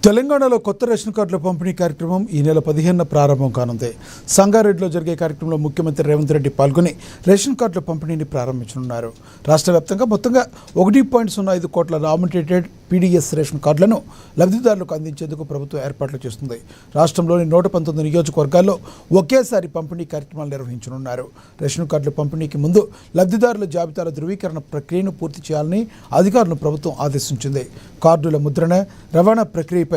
తెలంగాణలో కొత్త రేషన్ కార్డుల పంపిణీ కార్యక్రమం ఈ నెల 15న ప్రారంభం కానుంది. సంగారెడ్డిలో జరిగే కార్యక్రమంలో ముఖ్యమంత్రి రేవంత్ రెడ్డి పాల్గొని రేషన్ కార్డుల పంపిణీని ప్రారంభించనున్నారు. రాష్ట్ర వ్యాప్తంగా మొత్తంగా 1.05 కోట్ల నామినేటెడ్ పీడీఎస్ రేషన్ కార్డులను లబ్ధిదారులకు అందించేందుకు ప్రభుత్వం ఏర్పాట్లు చేస్తుంది. రాష్ట్రంలోని 119 నియోజకవర్గాల్లో ఒకేసారి పంపిణీ కార్యక్రమాలు నిర్వహించనున్నారు. రేషన్ కార్డుల పంపిణీకి ముందు లబ్ధిదారుల జాబితాల ధృవీకరణ ప్రక్రియను పూర్తి చేయాలని అధికారులను ప్రభుత్వం ఆదేశించింది. కార్డుల ముద్రణ, రవాణా ప్రక్రియపై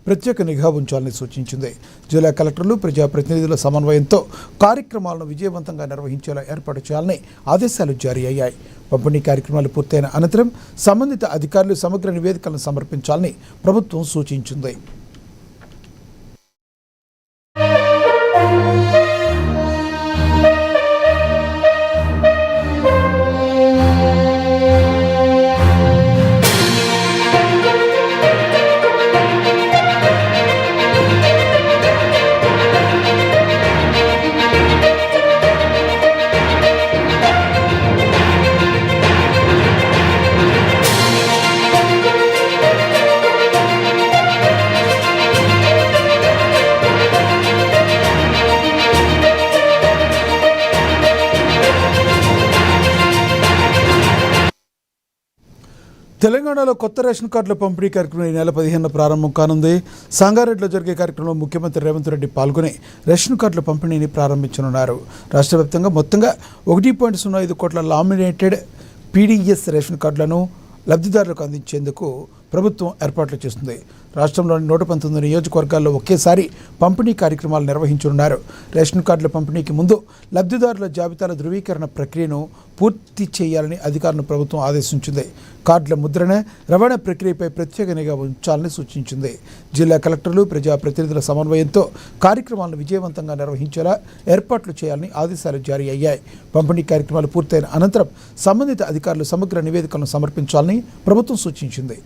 ప్రత్యేక నిఘా ఉంచాలని సూచించింది. జిల్లా కలెక్టర్లు, ప్రజాప్రతినిధుల సమన్వయంతో కార్యక్రమాలను విజయవంతంగా నిర్వహించేలా ఏర్పాటు చేయాలని ఆదేశాలు జారీ అయ్యాయి. పంపిణీ కార్యక్రమాలు పూర్తయిన అనంతరం సంబంధిత అధికారులు సమగ్ర నివేదికలను సమర్పించాలని ప్రభుత్వం సూచించింది. తెలంగాణలో కొత్త రేషన్ కార్డుల పంపిణీ కార్యక్రమం ఈ నెల 15న ప్రారంభం కానుంది. సంగారెడ్డిలో జరిగే కార్యక్రమంలో ముఖ్యమంత్రి రేవంత్ రెడ్డి పాల్గొని రేషన్ కార్డుల పంపిణీని ప్రారంభించనున్నారు. రాష్ట్ర వ్యాప్తంగా మొత్తంగా 1.05 కోట్ల లామినేటెడ్ పీడీఎస్ రేషన్ కార్డులను లబ్ధిదారులకు అందించేందుకు ప్రభుత్వం ఏర్పాట్లు చేస్తుంది. రాష్ట్రంలోని 119 నియోజకవర్గాల్లో ఒకేసారి పంపిణీ కార్యక్రమాలు నిర్వహించనున్నారు. రేషన్ కార్డుల పంపిణీకి ముందు లబ్ధిదారుల జాబితాల ధృవీకరణ ప్రక్రియను పూర్తి చేయాలని అధికారులను ప్రభుత్వం ఆదేశించింది. కార్డుల ముద్రణ, రవాణా ప్రక్రియపై ప్రత్యేక నిఘా ఉంచాలని సూచించింది. జిల్లా కలెక్టర్లు, ప్రజాప్రతినిధుల సమన్వయంతో కార్యక్రమాలను విజయవంతంగా నిర్వహించేలా ఏర్పాట్లు చేయాలని ఆదేశాలు జారీ అయ్యాయి. పంపిణీ కార్యక్రమాలు పూర్తయిన అనంతరం సంబంధిత అధికారులు సమగ్ర నివేదికలను సమర్పించాలని ప్రభుత్వం సూచించింది.